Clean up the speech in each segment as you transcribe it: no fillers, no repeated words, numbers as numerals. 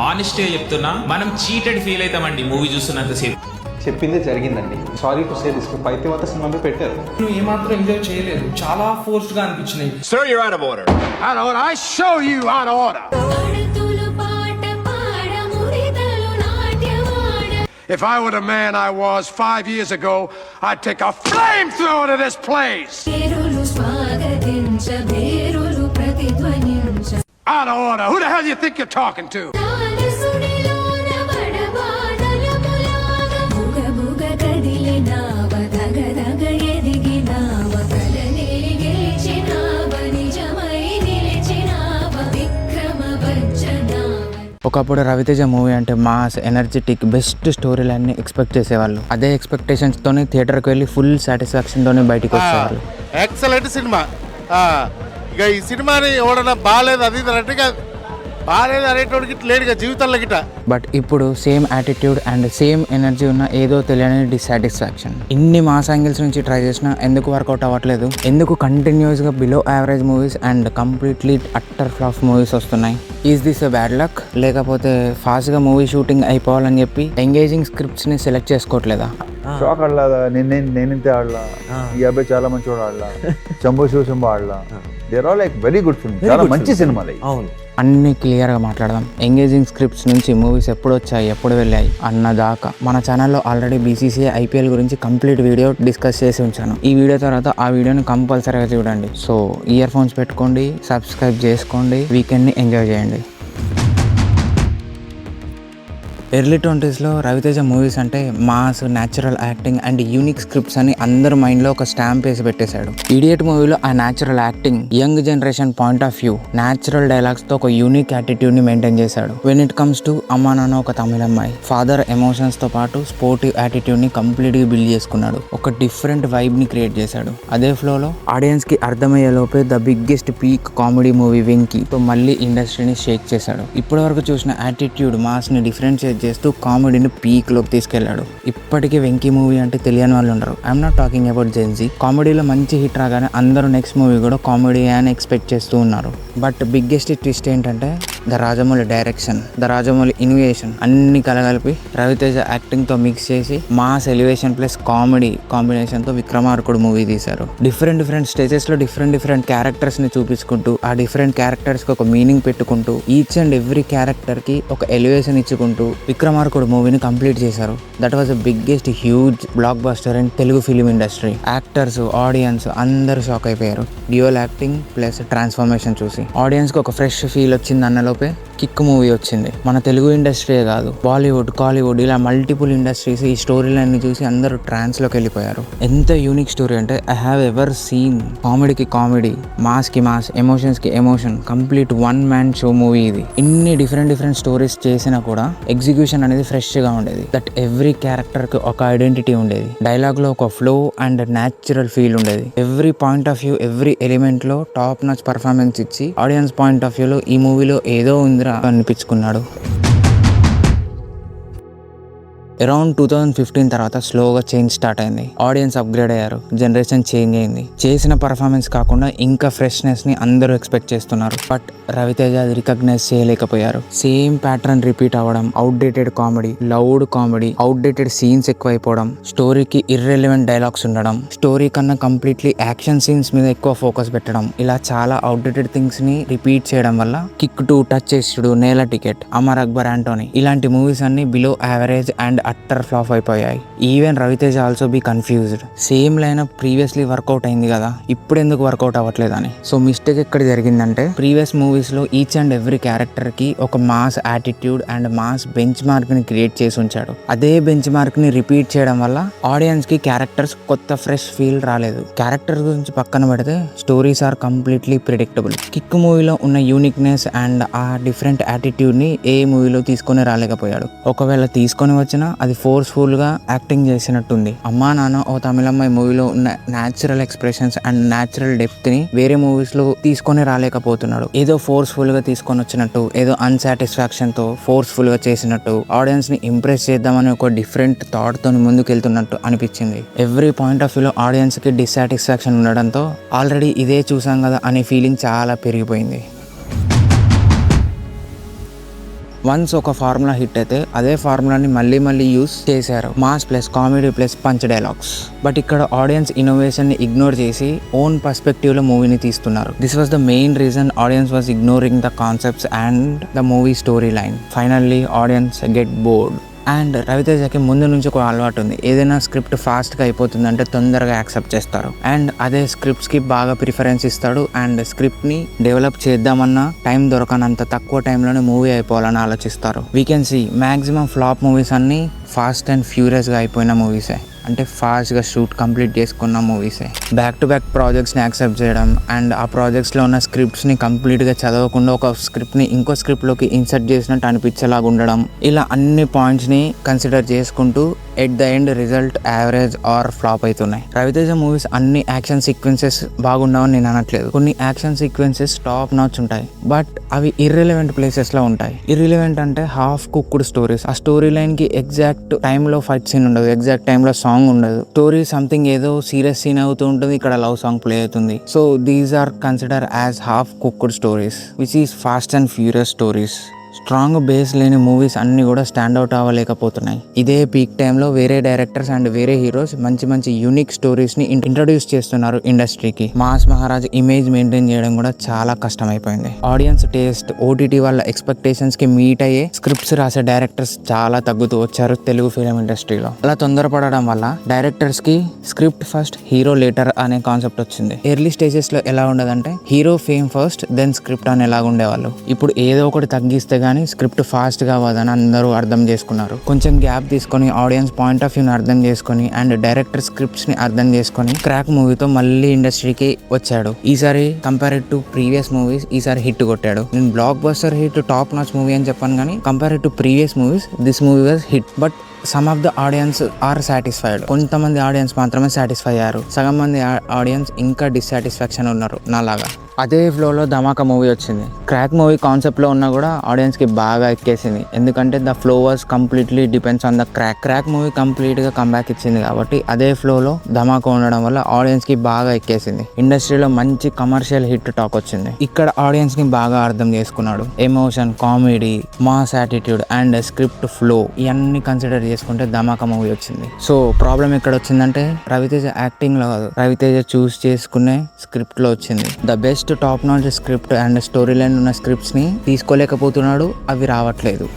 Honest గా చెప్తున్నా, మనం చీటెడ్ ఫీల్ అవుతామండి మూవీ చూస్తున్నంత సేపు. చెప్పిందే జరిగిందండి. సారీ టు సే దిస్, పైత్యమాత సినిమాలో పెట్టారు. నువ్వు ఏమాత్రం ఎంజాయ్ చేయలేదు, చాలా ఫోర్స్డ్ గా అనిపించినాయి. Sir, you're out of order. Out of order. I show you out of order. If I were the man I was 5 years ago, I'd take a flamethrower to this place. Out of order. Who the hell do you think you're talking to? ఒకప్పుడు Raviteja movie అంటే mass, energetic, best story లైన్ని expect చేసేవాళ్ళు. అదే expectations తోనే థియేటర్కి వెళ్ళి full satisfaction తోనే బయటకు వచ్చేవాళ్ళు. Excellent cinema. ఇక ఈ సినిమాని ఎవడన్నా బాగాలేదు అది అంటే బాగాలేదు అనేటోడికి లేడుగా జీవితంలో గిట్ట. బట్ ఇప్పుడు same attitude and same energy ఉన్న ఏదో తెలియని డిస్సాటిస్ఫాక్షన్. ఇన్ని మాస్ యాంగిల్స్ నుంచి ట్రై చేసినా ఎందుకు వర్కౌట్ అవ్వట్లేదు? ఎందుకు కంటిన్యూస్ గా below average movies and completely utter flop movies వస్తున్నాయి? Is this a bad luck, లేకపోతే ఫాస్ట్ గా మూవీ షూటింగ్ అయిపోవాలని చెప్పి ఎంగేజింగ్ స్క్రిప్ట్స్ ని సెలెక్ట్ చేసుకోవట్లేదా? షాక్ ఆడలా, నేనింతే ఆడలా, ఈ అబ్బాయి చాలా మంచివాడు ఆడలా, శంభో శివశంభో ఆడలా. They're all like very good film, చాలా మంచి సినిమాలు. అవును, అన్ని క్లియర్గా మాట్లాడదాం. ఎంగేజింగ్ స్క్రిప్ట్స్ నుంచి మూవీస్ ఎప్పుడు వచ్చాయి, ఎప్పుడు వెళ్ళాయి అన్నదాకా మన ఛానల్లో ఆల్రెడీ BCCI IPL గురించి కంప్లీట్ వీడియో డిస్కస్ చేసి ఉంచాను. ఈ వీడియో తర్వాత ఆ వీడియోని కంపల్సరీగా చూడండి. సో ఇయర్ ఫోన్స్ పెట్టుకోండి, సబ్స్క్రైబ్ చేసుకోండి, వీకెండ్ని ఎంజాయ్ చేయండి. ఎర్లీ 20sలో రవితేజ మూవీస్ అంటే mass, natural acting and unique scripts అని అందరి మైండ్లో ఒక స్టాంప్ వేసి పెట్టేశాడు. ఇడియట్ మూవీలో ఆ natural acting, young generation point of view, natural డైలాగ్స్తో ఒక యూనిక్ యాటిట్యూడ్ని మెయింటైన్ చేశాడు. When it comes to Amma Nanna ఒక తమిళ అమ్మాయి, ఫాదర్ ఎమోషన్స్తో పాటు స్పోర్టివ్ యాటిట్యూడ్ని కంప్లీట్గా బిల్డ్ చేసుకున్నాడు. ఒక డిఫరెంట్ వైబ్ని క్రియేట్ చేశాడు. అదే ఫ్లోలో ఆడియన్స్కి అర్థమయ్యే లోపే the biggest peak comedy movie వెంకీతో మళ్ళీ ఇండస్ట్రీని షేక్ చేశాడు. ఇప్పటి వరకు చూసిన యాటిట్యూడ్, మాస్ని డిఫరెన్షియేట్ చేస్తూ కామెడీని పీక్ లోకి తీసుకెళ్లాడు. ఇప్పటికీ వెంకీ మూవీ అంటే తెలియని వాళ్ళు ఉండరు. I'm not talking about Gen Z. కామెడీలో మంచి హిట్ రాగానే అందరూ నెక్స్ట్ మూవీ కూడా కామెడీ అని ఎక్స్పెక్ట్ చేస్తూ ఉన్నారు. బట్ బిగ్గెస్ట్ ట్విస్ట్ ఏంటంటే the Rajamouli direction, the Rajamouli innovation అన్ని కలగలిపి రవితేజ యాక్టింగ్ తో మిక్స్ చేసి mass elevation plus comedy combination తో విక్రమార్కుడు మూవీ తీశారు. డిఫరెంట్ స్టేజెస్ లో డిఫరెంట్ క్యారెక్టర్స్ ని చూపించుకుంటూ, ఆ డిఫరెంట్ క్యారెక్టర్స్ కి ఒక మీనింగ్ పెట్టుకుంటూ, ఈచ్ అండ్ ఎవ్రీ క్యారెక్టర్ కి ఒక ఎలివేషన్ ఇచ్చుకుంటూ విక్రమార్కుడు మూవీని కంప్లీట్ చేశారు. That was the biggest huge block buster in Telugu film industry. Actors, audience అందరూ షాక్ అయిపోయారు. డ్యూయల్ యాక్టింగ్ ప్లస్ ట్రాన్స్ఫర్మేషన్ చూసి ఆడియన్స్ కి ఒక ఫ్రెష్ ఫీల్ వచ్చింది అన్నలోపే కిక్ మూవీ వచ్చింది. మన తెలుగు ఇండస్ట్రీయే కాదు, బాలీవుడ్, కాలీవుడ్ ఇలా మల్టిపుల్ ఇండస్ట్రీస్ ఈ స్టోరీ లైన్ ని చూసి అందరూ ట్రాన్స్ లోకి వెళ్ళిపోయారు. ఎంత యూనిక్ స్టోరీ అంటే ఐ హ్యావ్ ఎవర్ సీన్. కామెడీకి కామెడీ, మాస్ కి మాస్, ఎమోషన్స్ కి emotion, complete one man show movie ఇది. ఇన్ని డిఫరెంట్ స్టోరీస్ చేసినా కూడా ఎగ్జిక్యూషన్ అనేది ఫ్రెష్ గా ఉండేది. దట్ ఎవ్రీ క్యారెక్టర్ కి ఒక ఐడెంటిటీ ఉండేది. డైలాగ్ లో ఒక ఫ్లో అండ్ న్యాచురల్ ఫీల్ ఉండేది. Every point of view, every element లో టాప్ నాచ్ పర్ఫార్మెన్స్ ఇచ్చి ఆడియన్స్ పాయింట్ ఆఫ్ వ్యూలో ఈ మూవీలో ఏదో ఉందిరా అనిపించుకున్నాడు. అరౌండ్ 2015 తర్వాత స్లోగా చేంజ్ స్టార్ట్ అయింది. ఆడియన్స్ అప్గ్రేడ్ అయ్యారు, జనరేషన్ చేంజ్ అయింది. చేసిన పర్ఫార్మెన్స్ కాకుండా ఇంకా ఫ్రెష్నెస్ ని అందరూ ఎక్స్పెక్ట్ చేస్తున్నారు. బట్ రవితేజ అది రికగ్నైజ్ చేయలేకపోయారు. సేమ్ ప్యాటర్న్ రిపీట్ అవ్వడం, outdated comedy, loud comedy, outdated scenes ఎక్కువైపోవడం, స్టోరీకి ఇర్రెలెవెంట్ డైలాగ్స్ ఉండడం, స్టోరీ కన్నా కంప్లీట్లీ యాక్షన్ సీన్స్ మీద ఎక్కువ ఫోకస్ పెట్టడం, ఇలా చాలా అవుట్డేటెడ్ థింగ్స్ ని రిపీట్ చేయడం వల్ల కిక్ 2, టచ్ చేసుడు, నేల టికెట్, అమర్ అక్బర్ ఆంటోనీ ఇలాంటి మూవీస్ అన్ని below average and utter flop అయిపోయాయి. Even Ravi Teja also be confused. Same line previously work out అయింది కదా, ఇప్పుడు ఎందుకు వర్కౌట్ అవ్వట్లేదని. సో మిస్టేక్ ఎక్కడ జరిగిందంటే, ప్రీవియస్ మూవీస్ లో ఈచ్ అండ్ ఎవ్రీ క్యారెక్టర్ కి ఒక mass attitude and mass bench mark ని క్రియేట్ చేసి ఉంచాడు. అదే బెంచ్ మార్క్ ని రిపీట్ చేయడం వల్ల ఆడియన్స్ కి క్యారెక్టర్స్ కొత్త ఫ్రెష్ ఫీల్ రాలేదు. క్యారెక్టర్స్ గురించి పక్కన పెడితే stories are completely predictable. Kick మూవీలో ఉన్న యూనిక్నెస్ అండ్ ఆ డిఫరెంట్ యాటిట్యూడ్ ని ఏ మూవీలో తీసుకొని రాలేకపోయాడు. ఒకవేళ తీసుకొని వచ్చినా అది ఫోర్స్ఫుల్ గా యాక్టింగ్ చేసినట్టుంది. అమ్మా నాన్న ఓ తమిళమ్మాయి మూవీలో ఉన్న natural expressions and natural depth ని వేరే మూవీస్ లో తీసుకొని రాలేకపోతున్నాడు. ఏదో ఫోర్స్ఫుల్ గా తీసుకొని వచ్చినట్టు, ఏదో అన్సాటిస్ఫాక్షన్ తో ఫోర్స్ఫుల్ గా చేసినట్టు, ఆడియన్స్ ని ఇంప్రెస్ చేద్దామని ఒక డిఫరెంట్ థాట్ తో ముందుకు వెళ్తున్నట్టు అనిపించింది. ఎవ్రీ పాయింట్ ఆఫ్ వ్యూలో ఆడియన్స్ కి డిస్సాటిస్ఫాక్షన్ ఉండడంతో ఆల్రెడీ ఇదే చూసాం కదా అనే ఫీలింగ్ చాలా పెరిగిపోయింది. వన్స్ ఒక ఫార్ములా హిట్ అయితే అదే ఫార్ములాని మళ్ళీ యూస్ చేశారు. Mass plus comedy plus punch dialogues. But ఇక్కడ ఆడియన్స్ ఇన్నోవేషన్ ని ఇగ్నోర్ చేసి ఓన్ పర్స్పెక్టివ్ లో మూవీని తీస్తున్నారు. This was the main reason audience was ignoring the concepts and the movie story line. Finally audience get bored. And రవితేజకి ముందు నుంచి ఒక అలవాటు ఉంది, ఏదైనా స్క్రిప్ట్ ఫాస్ట్గా అయిపోతుందంటే తొందరగా యాక్సెప్ట్ చేస్తారు. అండ్ అదే స్క్రిప్ట్స్కి బాగా ప్రిఫరెన్స్ ఇస్తాడు. అండ్ స్క్రిప్ట్ని డెవలప్ చేద్దామన్నా టైం దొరకనంత తక్కువ టైంలోనే మూవీ అయిపోవాలని ఆలోచిస్తారు. We can see maximum flop movies అన్నీ ఫాస్ట్ అండ్ ఫ్యూరియస్గా అయిపోయిన మూవీసే, అంటే ఫాస్ట్గా షూట్ కంప్లీట్ చేసుకున్న మూవీసే. బ్యాక్ టు బ్యాక్ ప్రాజెక్ట్స్ని యాక్సెప్ట్ చేయడం అండ్ ఆ ప్రాజెక్ట్స్లో ఉన్న స్క్రిప్ట్స్ని కంప్లీట్గా చదవకుండా ఒక స్క్రిప్ట్ని ఇంకో స్క్రిప్ట్లోకి ఇన్సర్ట్ చేసినట్టు అనిపించేలాగా ఉండడం, ఇలా అన్ని పాయింట్స్ని కన్సిడర్ చేసుకుంటూ at the end result average or flop అవుతున్నాయి. రవితేజ మూవీస్ అన్ని యాక్షన్ సీక్వెన్సెస్ బాగుండవని నేను అనట్లేదు. కొన్ని యాక్షన్ సీక్వెన్సెస్ టాప్ నాచ్ ఉంటాయి, బట్ అవి ఇర్రిలెవెంట్ ప్లేసెస్లో ఉంటాయి. ఇర్రిలెవెంట్ అంటే హాఫ్ కుక్డ్ స్టోరీస్. ఆ స్టోరీ లైన్కి ఎగ్జాక్ట్ టైంలో ఫైట్ సీన్ ఉండదు, ఎగ్జాక్ట్ టైంలో సాంగ్ ఉండదు. స్టోరీ సంథింగ్ ఏదో సీరియస్ సీన్ అవుతూ ఉంటుంది, ఇక్కడ లవ్ సాంగ్ ప్లే అవుతుంది. So these are consider as half cooked stories which is past and furious stories. Strong base లేని మూవీస్ అన్ని కూడా స్టాండ్ అవుట్ అవ్వలేకపోతున్నాయి. ఇదే పీక్ టైంలో వేరే డైరెక్టర్స్ అండ్ వేరే హీరోస్ మంచి యూనిక్ స్టోరీస్ ని ఇంట్రడ్యూస్ చేస్తున్నారు ఇండస్ట్రీకి. మాస్ మహారాజ్ ఇమేజ్ మెయింటైన్ చేయడం కూడా చాలా కష్టమైపోయింది. ఆడియన్స్ టేస్ట్, ఓటీటీ వాళ్ళ ఎక్స్పెక్టేషన్స్ కి మీట్ అయ్యే స్క్రిప్ట్స్ రాసే డైరెక్టర్స్ చాలా తగ్గుతూ వచ్చారు తెలుగు ఫిలిం ఇండస్ట్రీలో. అలా తొందరపడడం వల్ల డైరెక్టర్స్ కి స్క్రిప్ట్ ఫస్ట్ హీరో లేటర్ అనే కాన్సెప్ట్ వచ్చింది. ఎర్లీ స్టేజెస్ లో ఎలా ఉండదంటే hero fame first then script అని ఎలాగ ఉండేవాళ్ళు. ఇప్పుడు ఏదో ఒకటి తగ్గిస్తే కానీ స్క్రిప్ట్ ఫాస్ట్ గా అవ్వదని అందరూ అర్థం చేసుకున్నారు. కొంచెం గ్యాప్ తీసుకొని ఆడియన్స్ పాయింట్ ఆఫ్ వ్యూని అర్థం చేసుకొని అండ్ డైరెక్టర్ స్క్రిప్ట్స్ ని అర్థం చేసుకొని క్రాక్ మూవీతో మళ్ళీ ఇండస్ట్రీకి వచ్చాడు. ఈసారి కంపేర్డ్ టు ప్రీవియస్ మూవీస్ ఈసారి హిట్ కొట్టాడు. నేను blockbuster hit top notch movie అని చెప్పాను, కానీ compared to previous movies this movie was hit. But some of the audience are satisfied. కొంతమంది ఆడియన్స్ మాత్రమే సాటిస్ఫై అయ్యారు, సగం మంది ఆడియన్స్ ఇంకా డిస్సాటిస్ఫాక్షన్ ఉన్నారు నాలాగా. అదే ఫ్లోలో ధమాకా మూవీ వచ్చింది. క్రాక్ మూవీ కాన్సెప్ట్లో ఉన్నా కూడా ఆడియన్స్కి బాగా ఎక్కేసింది, ఎందుకంటే the flow was completely depends on the crack movie కంప్లీట్గా కంబ్యాక్ ఇచ్చింది కాబట్టి అదే ఫ్లోలో ధమాకా ఉండడం వల్ల ఆడియన్స్కి బాగా ఎక్కేసింది. ఇండస్ట్రీలో మంచి కమర్షియల్ హిట్ టాక్ వచ్చింది. ఇక్కడ ఆడియన్స్ని బాగా అర్థం చేసుకున్నాడు. Emotion, comedy, mass attitude and script flow ఇవన్నీ కన్సిడర్ చేసుకుంటే ధమాకా మూవీ వచ్చింది. సో ప్రాబ్లం ఎక్కడ వచ్చిందంటే రవితేజ యాక్టింగ్లో కాదు, రవితేజ చూస్ చేసుకునే స్క్రిప్ట్లో వచ్చింది. The best top notch script and story line ఉన్న స్క్రిప్ట్స్ ని తీసుకోలేకపోతున్నాడు, అవి రావట్లేదు.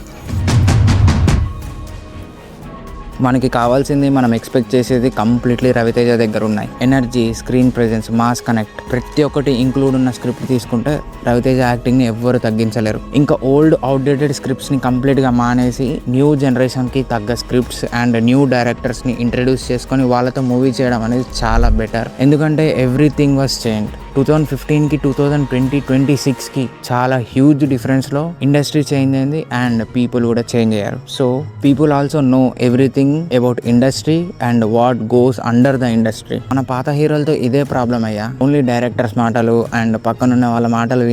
మనకి కావాల్సింది, మనం ఎక్స్పెక్ట్ చేసేది కంప్లీట్లీ రవితేజ దగ్గర ఉన్నాయి. Energy, screen presence, mass connect ప్రతి ఒక్కటి ఇంక్లూడ్ ఉన్న స్క్రిప్ట్ తీసుకుంటే రవితేజ యాక్టింగ్ని ఎవ్వరు తగ్గించలేరు. ఇంకా ఓల్డ్ అవుట్డేటెడ్ స్క్రిప్ట్స్ని కంప్లీట్గా మానేసి న్యూ జనరేషన్కి తగ్గ స్క్రిప్ట్స్ అండ్ న్యూ డైరెక్టర్స్ని ఇంట్రడ్యూస్ చేసుకొని వాళ్ళతో మూవీ చేయడం అనేది చాలా బెటర్. ఎందుకంటే ఎవ్రీథింగ్ వాజ్ చేంజ్. 2015కి 2020-26కి చాలా హ్యూజ్ డిఫరెన్స్లో ఇండస్ట్రీ చేంజ్ అయింది అండ్ పీపుల్ కూడా చేంజ్ అయ్యారు. So people also know everything about industry and what goes under the industry. మన పాత హీరోలతో ఇదే ప్రాబ్లం అయ్యా. ఓన్లీ డైరెక్టర్స్ మాటలు అండ్ పక్కనున్న వాళ్ళ మాటలు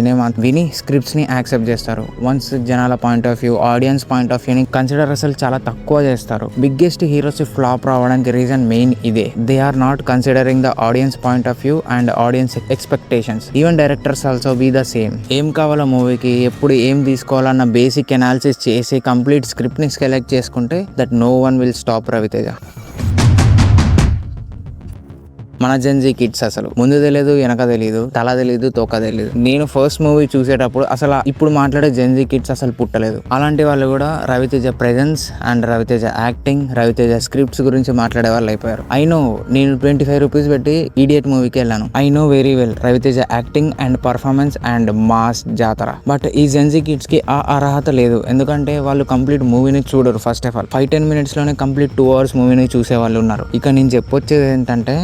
విని స్క్రిప్ట్స్ని యాక్సెప్ట్ చేస్తారు. వన్స్ జనాల point of view, audience point of వ్యూని కన్సిడర్ అసలు చాలా తక్కువ చేస్తారు. బిగ్గెస్ట్ హీరోస్ ఫ్లాప్ రావడానికి రీజన్ మెయిన్ ఇదే. They are not considering the audience point of view and audience expectations. Even directors also be the same. ఏం కావాలో మూవీకి, ఎప్పుడు ఏం తీసుకోవాలన్న బేసిక్ అనాలిసిస్ చేసి కంప్లీట్ స్క్రిప్ట్ ని సెలెక్ట్ చేసుకుంటే that no one will stop Ravi Teja. మన జెన్జీ కిడ్స్ అసలు ముందు తెలియదు, వెనక తెలియదు, తల తెలియదు, తోక తెలియదు. నేను ఫస్ట్ మూవీ చూసేటప్పుడు అసలు ఇప్పుడు మాట్లాడే జెన్జీ కిడ్స్ అసలు పుట్టలేదు. అలాంటి వాళ్ళు కూడా Ravi Teja presence and Ravi Teja acting, Ravi Teja scripts గురించి మాట్లాడే వాళ్ళు అయిపోయారు. ఐ నో, నేను 25 రూపీస్ పెట్టి ఇడియట్ మూవీకి వెళ్ళాను. I know very well Ravi Teja acting and performance and mass జాతర. బట్ ఈ జెన్జీ కిడ్స్ కి ఆ అర్హత లేదు, ఎందుకంటే వాళ్ళు కంప్లీట్ మూవీని చూడరు. ఫస్ట్ ఆఫ్ ఆల్ 5-10 minutes లోనే కంప్లీట్ 2 hours మూవీని చూసే వాళ్ళు ఉన్నారు. ఇక నేను చెప్పొచ్చేది ఏంటంటే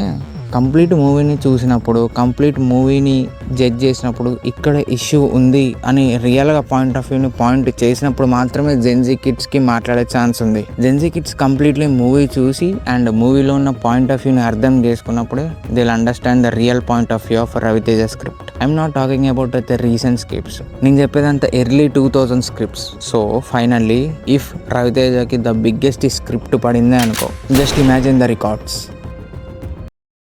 కంప్లీట్ మూవీని చూసినప్పుడు, కంప్లీట్ మూవీని జడ్జ్ చేసినప్పుడు ఇక్కడ ఇష్యూ ఉంది అని రియల్గా పాయింట్ ఆఫ్ వ్యూని పాయింట్ చేసినప్పుడు మాత్రమే జెన్జీ కిడ్స్కి మాట్లాడే ఛాన్స్ ఉంది. జెన్జీ కిడ్స్ కంప్లీట్లీ మూవీ చూసి అండ్ మూవీలో ఉన్న పాయింట్ ఆఫ్ వ్యూని అర్థం చేసుకున్నప్పుడే they will understand the real point of view of Ravi Teja script. I'm not talking about the recent scripts. నేను చెప్పేదంతా early 2000 scripts. So finally if రవితేజకి ద బిగ్గెస్ట్ స్క్రిప్ట్ పడిందే అనుకో, జస్ట్ ఇమాజిన్ ద రికార్డ్స్.